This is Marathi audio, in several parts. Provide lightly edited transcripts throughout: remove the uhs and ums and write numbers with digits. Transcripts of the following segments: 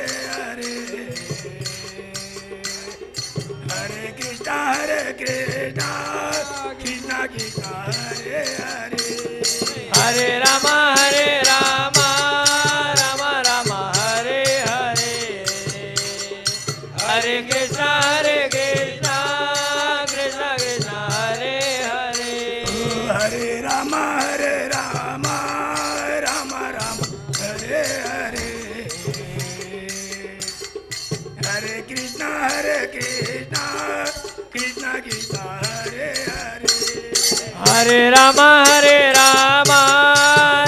हरे हरे कृष्णा कृष्णा कृष्णा हरे हरे हरे राम राम राम हरे हरे हरे कृष्णा कृष्णा कृष्णा कृष्णा हरे हरे हरे राम राम राम हरे हरे हरे कृष्णा कृष्णा कृष्णा कृष्णा हरे हरे हरे राम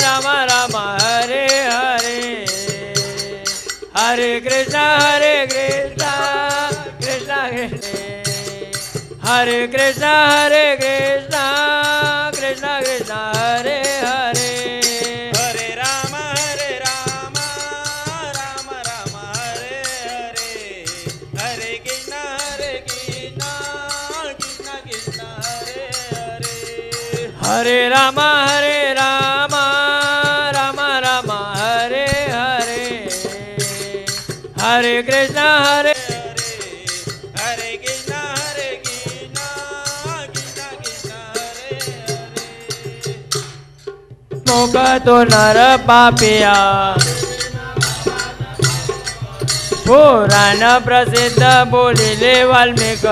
राम राम हरे हरे हरे कृष्णा कृष्णा कृष्णा कृष्ण हरे कृष्णा कृष्णा कृष्णा कृष्णा हरे हरे हरे राम राम राम हरे हरे हरे कृष्णा कृष्णा कृष्णा हरे हरे हरे राम राम राम हरे हरे हरे कृष्णा हरे कृष्णा कृष्णा कृष्णा हरे हरे मुख तो नर पापिया पुराण प्रसिद्ध बोलिले वाल्मिक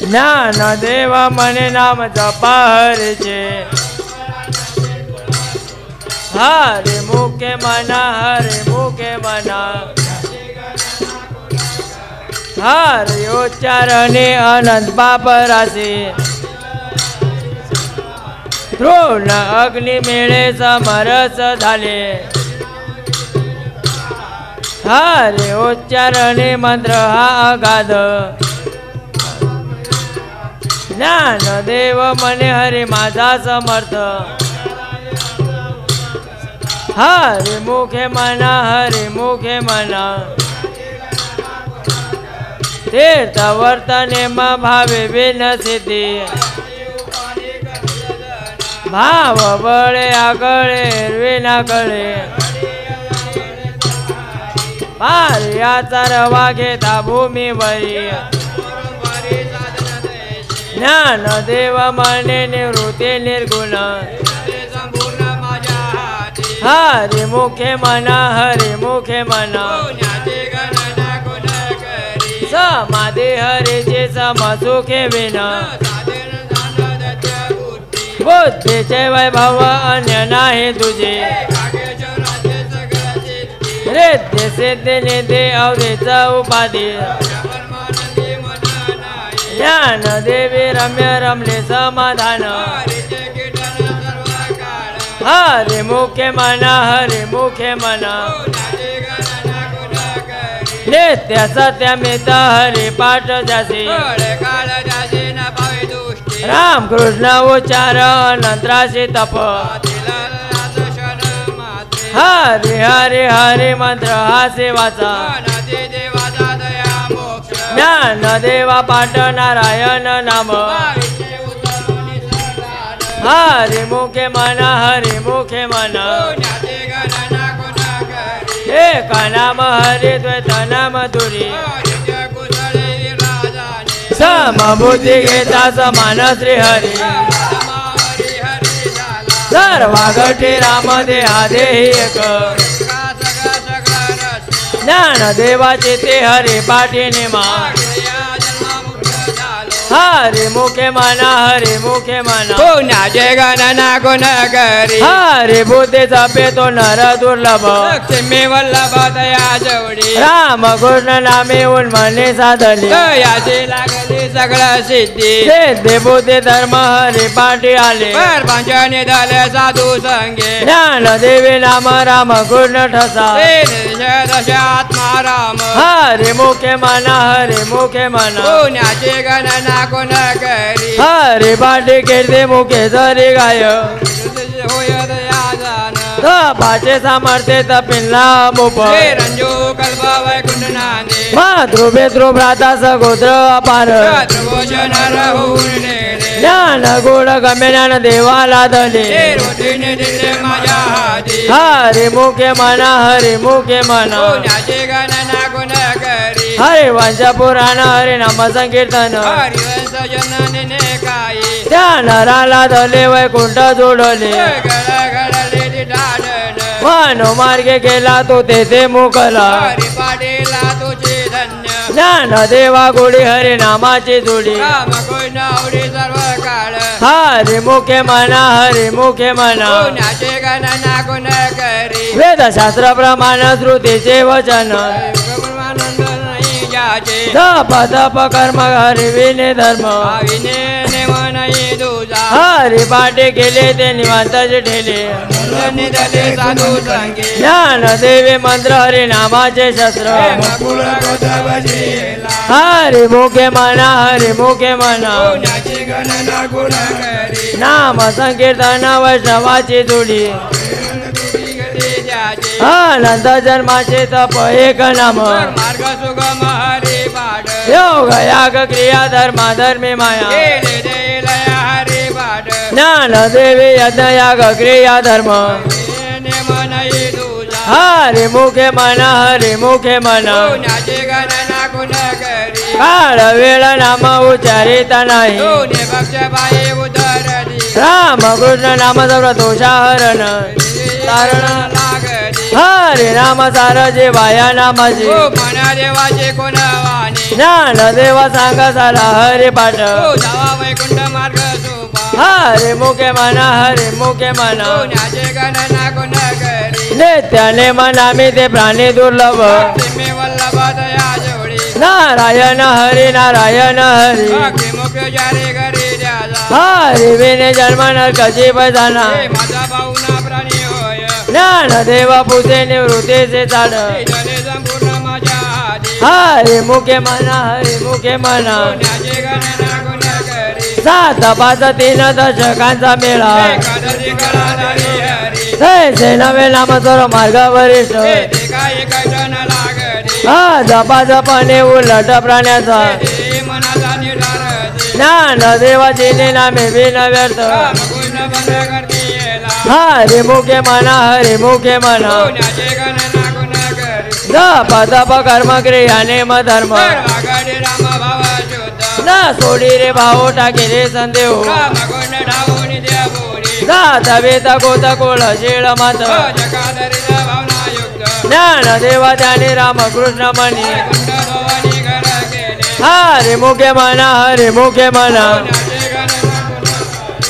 ज्ञानदेव मने नाम जपा हरेचे हरे मुखे मना हरे मुखे मना हरे उच्चारणे अनंत पाप राशी द्रोण अग्नि मेळे समरस झाले हरे उच्चारणे मंत्र हा अगाध ज्ञानदेव मने हरे माझा समर्थ हरे मुखे मना हरे मुखे मना तीर्थ वर्तने भावे बिन सिद्धी भाव बळे आगळे विना कळे पार्याचा रवा घेता भूमीवरी ज्ञानदेव मने निवृत्ती निर्गुण हरे मुखे मना हरे मुखे मना समाधी हरेचे समसुखे विना बुद्धीचे वैभव अन्य नाही तुझे रिद्धी सिद्धी निधी अवधीचा उपाधी ज्ञानदेवी रम्य रमले समाधान हरे मुखे मना हरे मुखे मना नित्य सत्यमित हरि पाठ जासी राम कृष्ण उच्चार अनंतराशी तप हरे हरे हरे मंत्र हा सेवाचा ज्ञानदेवा पाठ नारायण नाम हरे मुखे मना हरे मुखे मना एक नाम हरे द्वैत नाम दुरी समबुद्धी घेता समान श्री हरी सर्वागठी राम देहा देही एक ज्ञानदेवाचे ते हरे पाठी नेमा हरे मुखे मना हरे मुखे मना पुण्याचे गणना गुण करी हरे बुद्धे जपे तो नर दुर्लभ लक्ष्मी वल्लभ दया जवडी राम कृष्ण नामे उन्मने साधले याची लागली सगळं सिद्धी सिद्धी बुद्धी धर्म हरे पाठी आले परपंचने झाले साधू संगे ज्ञानदेवी नाम राम कृष्ण ठसा दश आत्मा राम हरे मुखे मना हरे मुखे मना पुण्याचे गणना गुण करी हरे पाठी कीर्ती मुखे जरी गाय होय दया जाण पाचे सामर्थ्य तपिनला बोप हे रंजो कल्प वैकुंठ नांदे ध्रुवे ध्रुव भ्राता सगोत्र अपार ध्रुवोशन होऊन नेले ज्ञान गुण गमे ज्ञान देवाला दले हे रोटीने दिले माझ्या हाती हरे मुखे मना हरे मुखे मना पुण्याचे गणना गुण करी हरे वंश पुराण हरे नाम संकीर्तन हरिवंश जनने काही त्या नराला दले वैकुंठ जोडले घडले ढाढण मनो मार्गे गेला तो तेथे मोकला हरी पाटीला तुझे धन्य ज्ञान देवा गोडी हरे नामाची जोडी राम कोण आवडी सर्व काळ हरे मुखे मना हरे मुखे मना पुण्याचे गणना गुण करी वेद शास्त्र प्रमाण श्रुतीचे वचन आनंद नाही जाचे जप तप कर्म हरि विने धर्म भाविने नेम नाही तुझा हरि पाटे केले ते निवांताचे ठेले निधले साधू संगे ज्ञान देवे मंत्र हरि नामाचे शस्त्र कुळ गोदावजीला हरि मुखे मना हरि मुखे मना पुण्याची गणना गुण करी नाम संकीर्तन वैष्णवाची जोडी जाचे अनंत जन्माचे तप एक नाम मार्ग सुगम हरी पाठ योग याग क्रिया धर्म धर्मी माया गेले देलया हरी पाठ ज्ञान देवी यज्ञ याग क्रिया धर्म नेम नाही तुझा हरि मुखे मना हरि मुखे मना पुण्याची गणना गुण करी काळ वेळ नाम उच्चारित नाही दोन्ही पक्ष बाई उदरली राम कृष्ण नाम सर्व दोषाहरण तारण लागली हरे नाम सार वाया नामाची ओ मना देवाचे कोण वाणी ज्ञान देवा सांग सारा हरि पाठ ओ जावा वैकुंठ मार्ग सोपा हरे मुखे मना हरे मुखे मना पुण्याचे गणना गुण करी नित्याने मनामी ते प्राणी दुर्लभ भक्तिमे वल्लभ दया जोडी नारायण हरी नारायण हरी भक्ती मुख्य जारी घरी द्याला हरी विने जन्म नरकाची पैजाना हे माझा भाऊ ना प्राणी होय ज्ञान देवा पुसे निवृत्तीचे चाड इथले संपूर्ण माझ्या हाती हरे मुखे मना हरे मुखे मना पुण्याचे गणना गुण करी सात पाच तीन दशकांचा मेळा एकादशी कळाधारी हरी जैसे नवे नाम सर्व मार्ग वरिष्ठ हे ते काही कटन लागली हा जपा जपाने उलट प्राण्याचा हे मनाचा निर्धार ज्ञान देवाची नामे बिन व्यर्थ रामकृष्ण बंद करते येला हरे मुखे मना हरे मुखे मना पुण्याचे गणना गुण करी जप तप कर्म क्रिया नेम धर्म सर्वाकडे राम भाव शुद्ध न सोडी रे भाऊ टाके रे संदेव रामकृष्ण ढावून द्या बोरी जात वेत गोत कोळ शेळ मात जगाधरीला भावना युक्त ज्ञान देवा त्याने रामकृष्ण म्हणी वैकुंठ भवानी घर केले हरे मुखे मना हरे मुखे मना पुण्याचे गणना गुण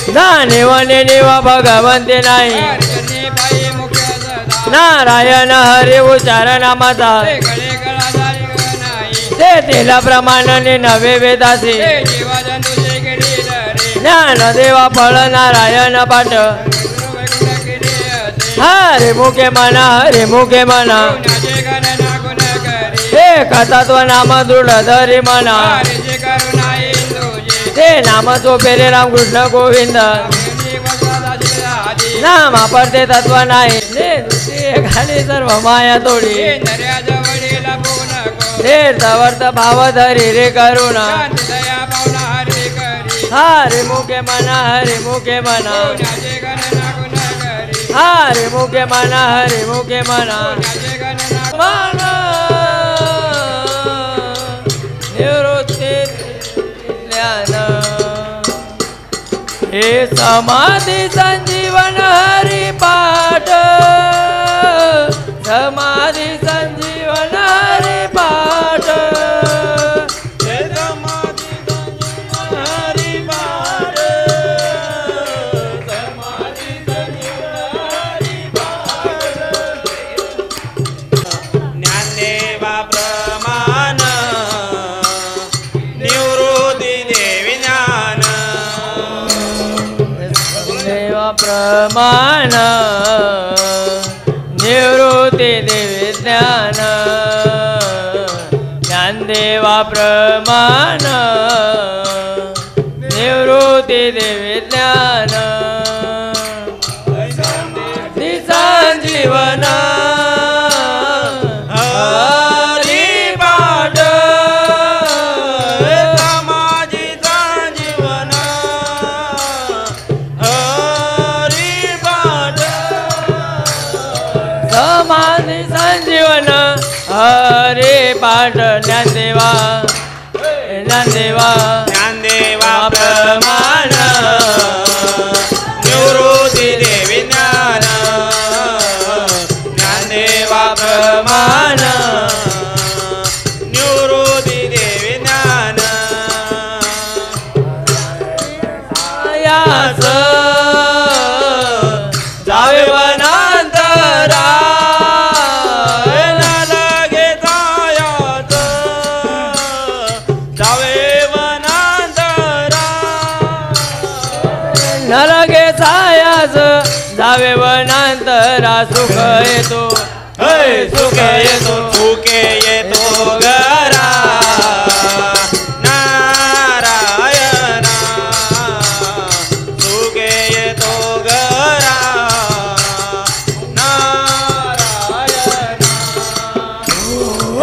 करी जाणे वने निवा भगवंते नाही हरिजनी पायी मुख्य सदा नारायण हरे उच्चार नामाचा हे गळे गळाधारी नाही ते तिला प्रमाणाने नवे वेदाचे हे जीवजंतूचे गिरी धरे ज्ञान देवा फळ नारायण पाठ वैकुंठ गिरी असे हरे मुखे मना हरे मुखे मना पुण्याचे गणना गुण करी एक तत्व नाम दृढ धरी मना हरिचे करुणा इंदुजे ते नाम चोपेरे रामकृष्ण गोविंद देवी वसादाची आधी नामा पडते तत्व नाही ते खाली सर्व माया तोडी इंद्रियाजवळील नको तीर्थवर्त भाव धरी रे करुणा शांती दया पावना हरी करी हरे मुखे मना हरे मुखे मना पुण्याचे गणना गुण करी हरे मुखे मना हरे मुखे मना पुण्याचे गणना मना निवृत्ती ज्ञान हे समाधी संजीवन हरी पाठ समाधी संजीवन हरी पाठ ज्ञानदेवा प्रमाण निवृत्ती देवी ज्ञान देवा प्रमाण निवृत्ती देवी ज्ञान ज्ञानदेवा प्रमाण निवृत्ती देवी ज्ञान दिसा आणि संजीवन हरे पाठ ज्ञानदेवा ज्ञानदेवा ज्ञानदेवा प्रमाण निवृत्ती देवी ज्ञान ज्ञानदेवा प्रमाण निवृत्ती देवी ज्ञान यास जावे वनांतरा न लागे जायाच जावे वनांतरा नरगे छायास जावे वनांतरा सुख येतो सुख येतो सुखे येतो घरा नारायणा सुखे येतो घरा नारायणा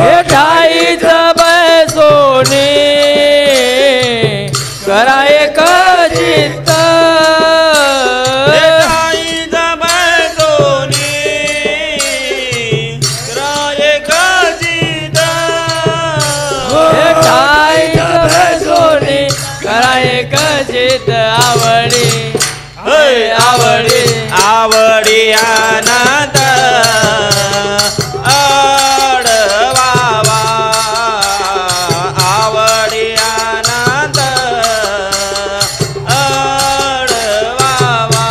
हे ठाईच बसोने करा एक चित्त चित आवडी आवडी आवडी आनंद अडवावा आवडी आनंद अडवावा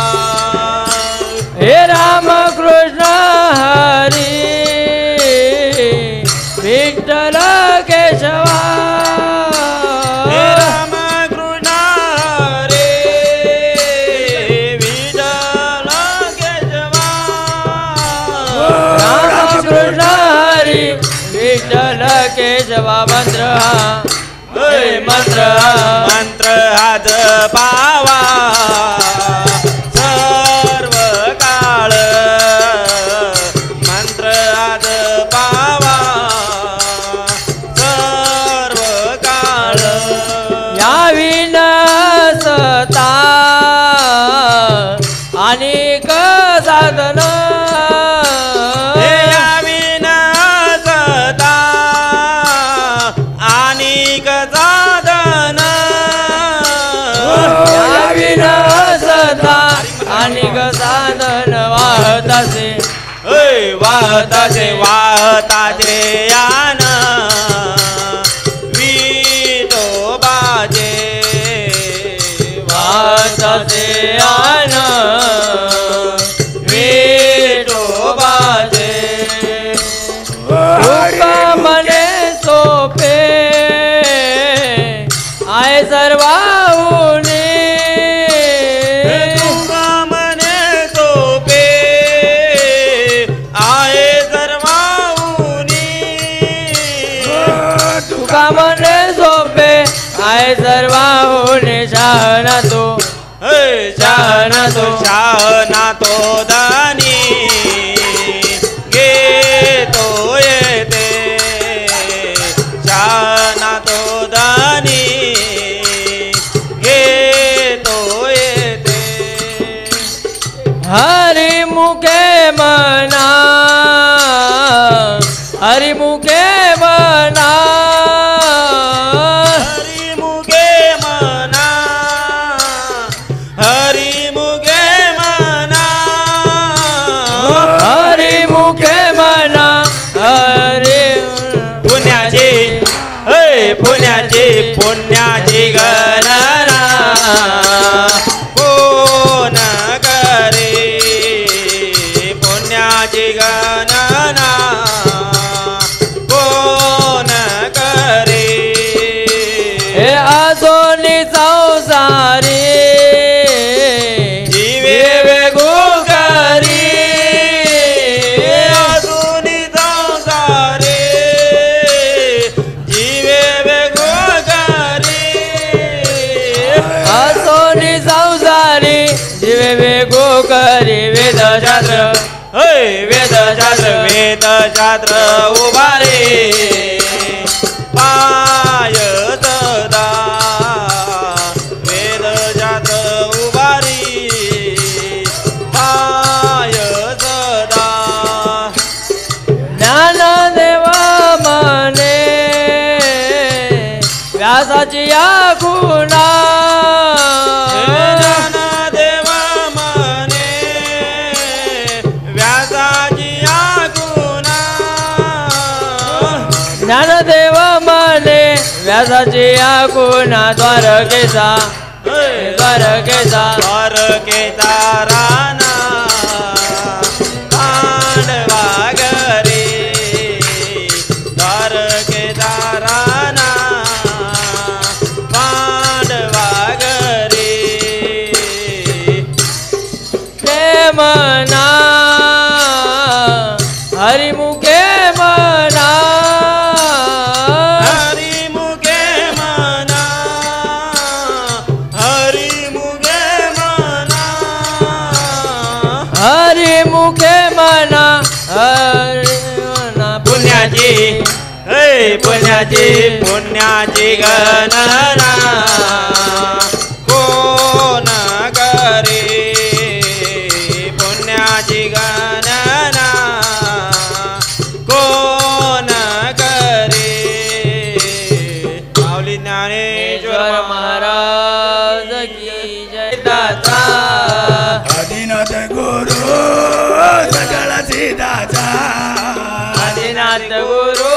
हे राम कृष्ण हरी विठ्ठल केशवा विठ्ठल केशवा मंत्र मंत्र मंत्र हात पावा सर्व काळ मंत्र हात पावा सर्व काळ या विनसता अनेक साधन अनेक साधन वाहताचे वाहताचे वाहताचे यान विठोबाचे वाहताचे यान विठोबाचे मने सोपे आय सर्वाहुनी मने सोपे आय सर्वाहुनी शहाणा तो शहाणा तो शहाणा तो दानी घेतो येते शहाणा तो दानी घेतो येते हरिमुखे मना हरिमुखे मना पुण्याची गणना कोण करे पुण्याची गणना कोण करे हे आजोनी संसारी जीवे वेगो करी आजोनी संसारी जीवे वेगो आसोनी संसारी जीवे वेगो करी वेदशास्त्र वेदशास्त्र उभारे पाय सदा वेदशास्त्र उभारी पाय सदा व्यासाची या गुणा ज्ञानदेव म्हणे व्यासाची आगुना ज्ञानदेव म्हणे व्यासाची या गुणा द्वारकेचा द्वारकेचा द्वारकेचा राणा पांडवा घरी द्वारकेचा राणा पांडवा घरी ते म्हणा हरिमुखे म्हणा हरिमुखे म्हणा हरिमुखे म्हणा हरिमुखे म्हणा हरी म्हणा पुण्याची हे पुण्याची गणना कोण करे पुण्याची गणना कोण करे माऊली ज्ञानेश्वर महाराज की जय दाता आदिनाथ गुरु सकळ सीताचा आदिनाथ गुरु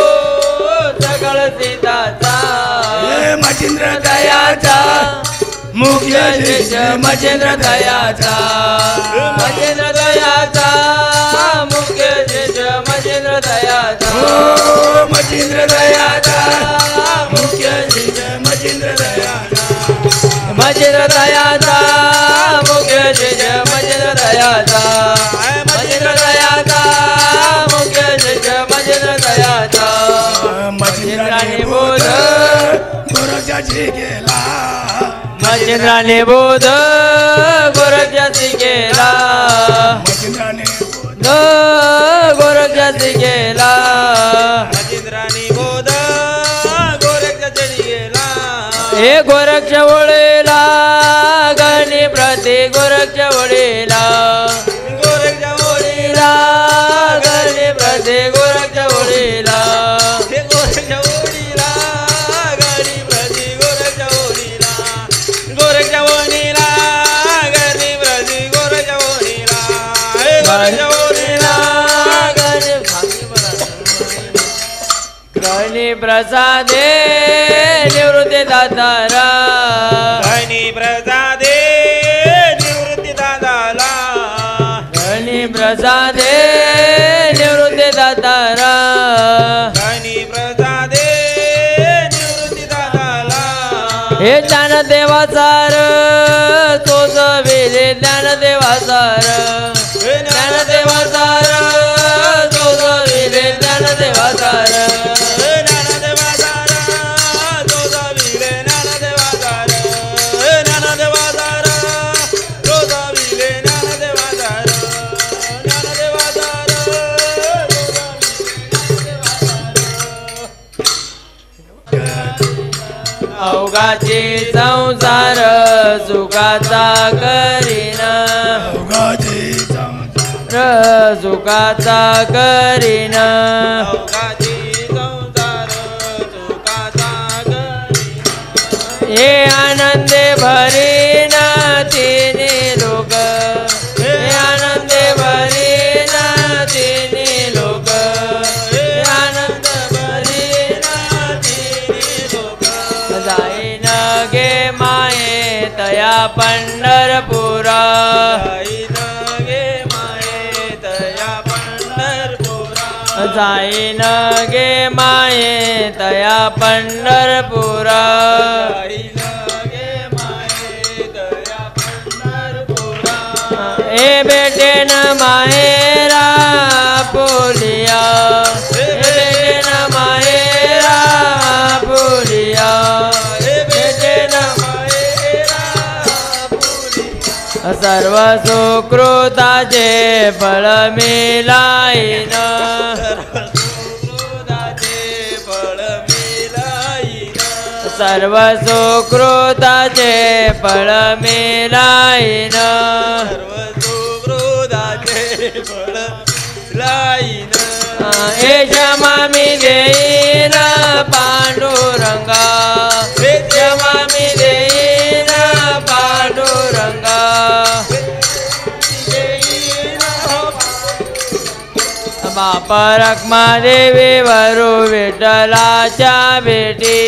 सकळ सीताचा हे मचिंद्र दयाचा मुख्य शिष्य मचेंद्र दयाचा मचेंद्र दयाचा मुख्य शिष्य मचेंद्र दयाचा हो मचिंद्र दयाचा मुख्य शिष्य मचिंद्र दयाचा मचेंद्र दयाचा मुख्य शिष्य मचेंद्र दयाचा मचेंद्र दयाचा मुख्य शिष्य मचेंद्र दयाचा मचेंद्राने बोध गोरक्षाची गेला मचेंद्राने बोध गोरक्षाची केला मचिंद्राने गोरक्षाची केला मचिंद्रानी बोध गोरक्षाची गेला हे गोरक्ष ओळेला गणी प्रति गोरक्ष ओळेला गोरक्षा ओळीला गणी प्रति गोरक्ष ओळेला हे गोरक्षा ओढीला गाडी प्रति गोरक्षा ओढीला गोरक्षा ओढीला गाडी प्रति गोरक्षा ओढीला हे गोरक्षा ओढीला गणी प्रसादे निवृत्ती दातारा गणी प्रसादे निवृत्ती दादाला गणी प्रसादे निवृत्ती दातारा गणी प्रसादे निवृत्ती दादाला हे ज्ञानदेवाचार तोच वेले ज्ञानदेवाचार ज्ञानदेवाचार तोच वेले ज्ञानदेवाचार अवघाचे संसार सुखाचा करीन सुखाचा करीन हे आनंदे भरीन तिने लोक हे आनंदे भरीन तिने लोक हे आनंद भरीन तिने लोक जाईन गे माये तया पंढरपुरा जाईन गे माये तया पंढरपुरा ए बेटे न माहेरा बोलिया बेटे न माहेरा बोलिया बेटे न माहेरा बोलिया सर्व सुकृताचे फळ मिलाईन सर्व सुकृताचे फळ मिलाईन हे क्षमा मी देईन पांडुरंगा बाप रखमादेवी वरू विठ्ठलाच्या भेटी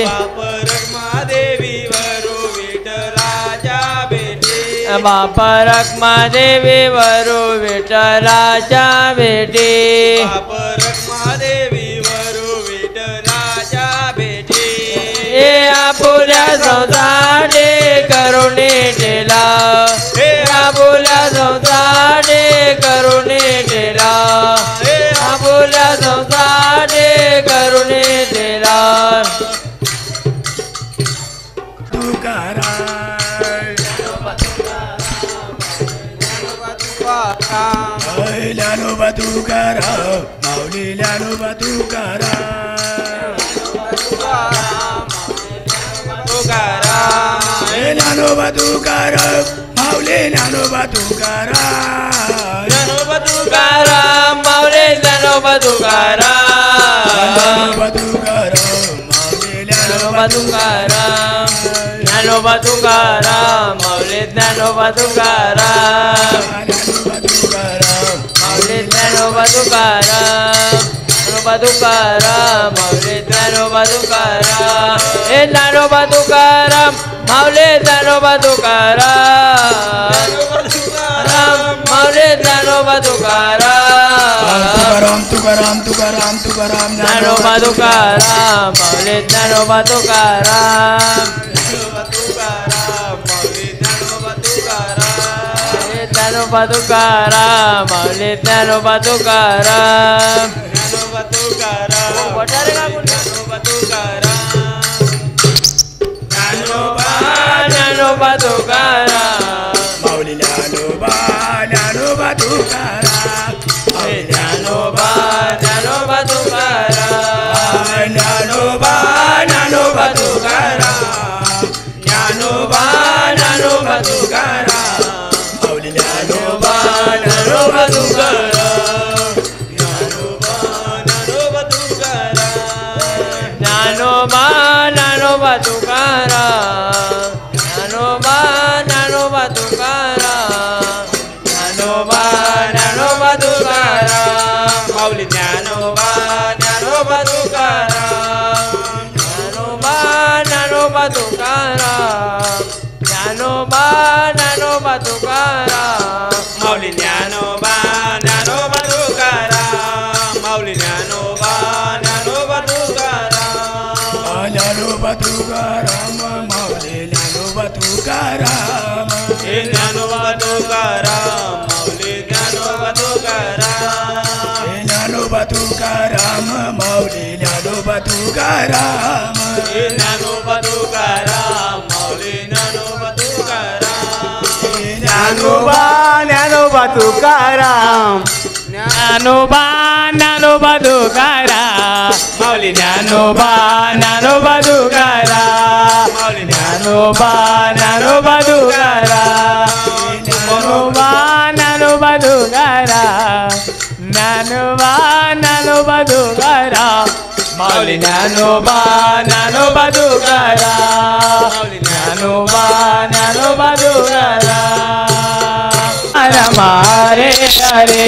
बाप रखमादेवी वरू विठ्ठलाच्या भेटी बाप रखमादेवी वरू विठ्ठलाच्या भेटी बाप रखमादेवी वरू विठ्ठलाच्या भेटी हे आपुल्या संसारे करुणे ठेला हे आपुल्या संसारे करुणे ठेला हे आपुल्या संसारे करुणे ठेला तुकाराम ज्ञानोबा तुकाराम माऊली ज्ञानोबा तुकाराम तुकाराम ज्ञानोबा तुकाराम माऊली ज्ञानोबा तुकाराम ज्ञानोबा तुकाराम माऊली ज्ञानोबा तुकाराम ज्ञानोबा तुकाराम माऊली ज्ञानोबा तुकाराम ज्ञानोबा तुकाराम माऊली ज्ञानोबा तुकाराम ज्ञानोबा तुकाराम माऊली ज्ञानोबा तुकाराम ज्ञानोबा तुकाराम माऊली ज्ञानोबा तुकाराम हे ज्ञानोबा तुकाराम माऊली ज्ञानोबा तुकाराम माऊली ज्ञानोबा तुकाराम तुकाराम तुकाराम तुकाराम ज्ञानोबा तुकाराम माऊली ज्ञानोबा तुकाराम ज्ञानोबा तुकाराम माऊली ज्ञानोबा तुकाराम ज्ञानोबा तुकाराम ज्ञानोबा तुकाराम ज्ञानोबा तुकाराम माऊली ज्ञानोबा ज्ञानोबा तुकाराम ज्ञानोबा ज्ञानोबा तुकाराम ज्ञानोबा ज्ञानोबा तुकाराम ज्ञानोबा ज्ञानोबा तुकाराम माऊली ज्ञानोबा ज्ञानोबा तुकाराम ज्ञानोबा ज्ञानोबा तुकाराम ज्ञानोबा ज्ञानोबा तुकाराम ज्ञानोबा ज्ञानोबा तुकाराम ज्ञानोबा ज्ञानोबा तुकाराम माऊली ज्ञानोबा ज्ञानोबा तुकाराम ज्ञानोबा ज्ञानोबा तुकाराम ज्ञानोबा ज्ञानोबा तुकाराम माऊली ज्ञानोबा ज्ञानोबा तुकाराम माऊली ज्ञानोबा ज्ञानोबा तुकाराम ज्ञानोबा तुकाराम माऊली ज्ञानोबा तुकाराम हे ज्ञानोबा तुकाराम माऊली ज्ञानोबा तुकाराम ज्ञानोबा तुकाराम माऊली ज्ञानोबा तुकाराम हे ज्ञानोबा तुकाराम माऊली ज्ञानोबा तुकाराम ज्ञानोबा ज्ञानोबा तुकाराम ज्ञानोबा ज्ञानोबा तुकाराम माऊली ज्ञानोबा ज्ञानोबा तुकाराम माऊली ज्ञानोबा ज्ञानोबा तुकाराम ज्ञानोबा ज्ञानोबा तुकाराम ज्ञानोबा ज्ञानोबा तुकाराम माऊली ज्ञानोबा ज्ञानोबा तुकाराम ज्ञानोबा ज्ञानोबा तुकाराम रमा हरे हरे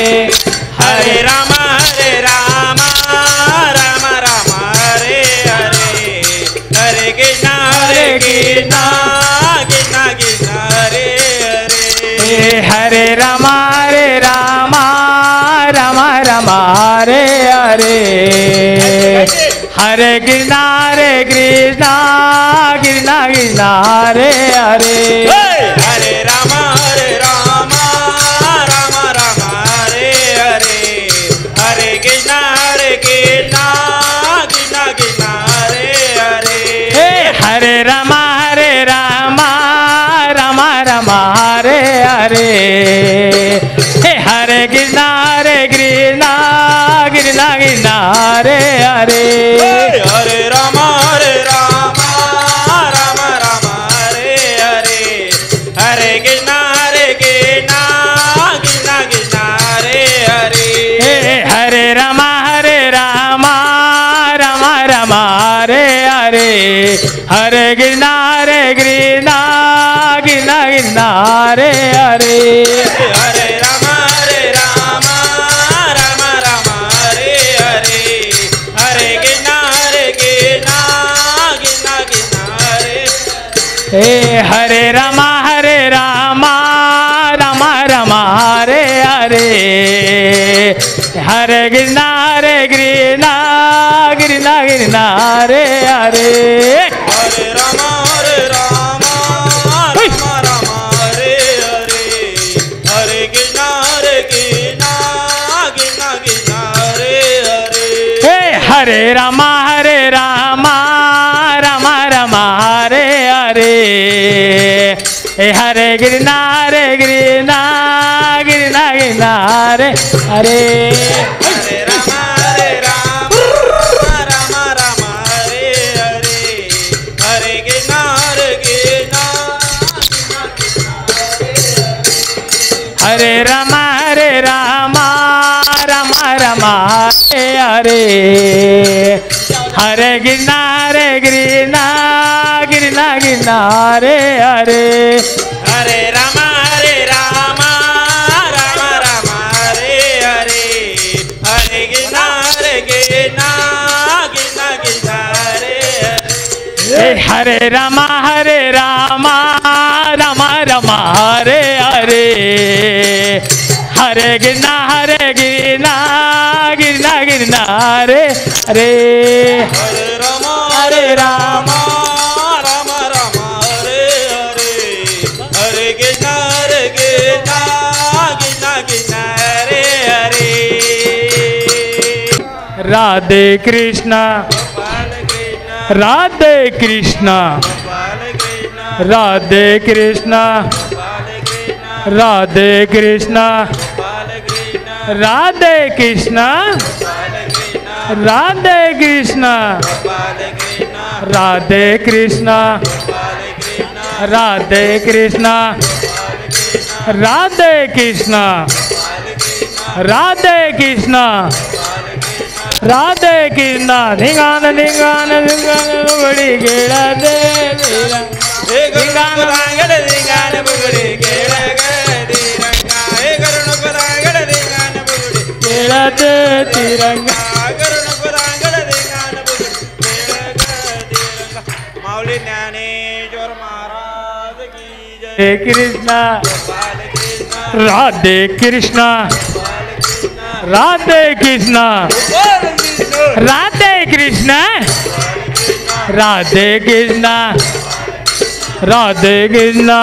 हरे राम राम राम हरे हरे हरे कृष्ण कृष्ण कृष्ण कृष्ण हरे हरे हरे राम राम राम राम हरे हरे हरे कृष्ण कृष्ण कृष्ण कृष्ण हरे हरे हरे राम राम राम राम हरे हरे हरे कृष्ण कृष्ण कृष्ण कृष्ण हरे हरे हरे राम राम राम राम हरे हरे हरे कृष्ण कृष्ण कृष्ण कृष्ण हरे हरे हरे राम राम राम राम हरे हरे हरे कृष्ण कृष्ण कृष्ण कृष्ण हरे हरे हरे राम राम राम राम हरे हरे हरे कृष्ण कृष्ण कृष्ण कृष्ण हरे हरे हरे राम राम राम राम हरे रामा रामा रामा हरे हरे हरे कृष्णा कृष्णा कृष्णा कृष्णा हरे हरे हरे रामा रामा रामा हरे हरे हरे कृष्णा कृष्णा कृष्णा कृष्णा हरे हरे हरे रामा रामा रामा हरे हरे हरे कृष्णा कृष्णा कृष्णा कृष्णा हरे हरे हरे रामा रामा रामा हरे हरे हरे कृष्णा कृष्णा हरे रामा रामा रामा हरे हरे हरे कृष्णा कृष्णा कृष्णा कृष्णा हरे हरे हरे रामा रामा रामा हरे हरे हरे कृष्णा कृष्णा कृष्णा कृष्णा हरे हरे हरे रामा रामा रामा हरे हरे हरे कृष्णा कृष्णा कृष्णा कृष्णा हरे हरे हरे रामा रामा रामा हरे हरे हरे कृष्णा कृष्णा कृष्णा कृष्णा हरे हरे राधे कृष्णा बाल कृष्ण राधे कृष्णा बाल कृष्ण राधे कृष्णा बाल कृष्ण राधे कृष्णा बाल कृष्ण राधे कृष्णा बाल कृष्ण राधे कृष्णा बाल कृष्ण राधे कृष्णा बाल कृष्ण राधे कृष्णा राधे कृष्णा राधे कृष्णा राधे कृष्णा धिंगान धिंगान धिंगान बड़ी गेड़ा दे मेरा हे गरुण रांगड़ धिंगान बुगड़ी केड़ा गदी रंगा हे गरुण रांगड़ धिंगान बुगड़ी गेड़ा दे तिरंगा गरुण रांगड़ धिंगान बुगड़ी केड़ा गदी रंगा माऊली ज्ञानेश्वर महाराज की जय हे कृष्णा बाल कृष्ण राधे कृष्णा बाल कृष्ण राधे कृष्णा बाल कृष्ण राधे कृष्णा राधे कृष्णा राधे कृष्णा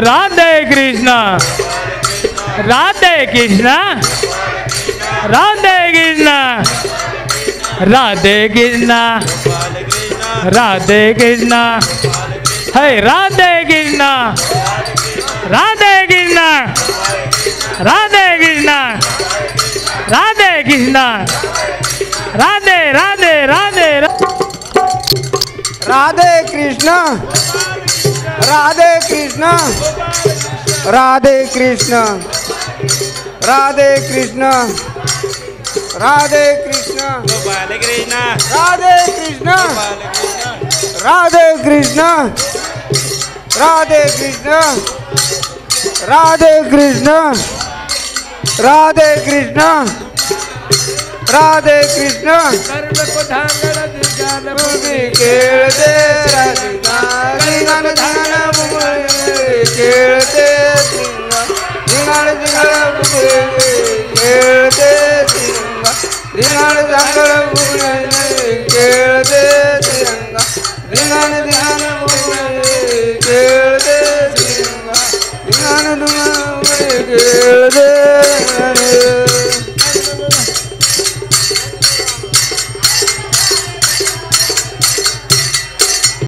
राधे कृष्णा राधे कृष्णा राधे कृष्णा राधे कृष्णा राधे कृष्णा हे राधे कृष्णा राधे कृष्णा राधे कृष्णा राधे कृष्णा राधे राधे राधे राधे कृष्ण राधे कृष्ण राधे कृष्ण राधे कृष्ण राधे कृष्ण बाल कृष्ण राधे कृष्ण बाल कृष्ण राधे कृष्ण राधे कृष्ण राधे कृष्ण राधे कृष्ण राधे कृष्ण खेळते राधिका धिंगाण धिंगाण बुबुळे खेळते धिंगाण धिंगाण बुबुळे खेळते धिंगाण धिंगाण बुबुळे खेळते तिरंगा धिंगाण धिंगाण बुबुळे खेळते तिरंगा धिंगाण धिंगाण बुबुळे खेळते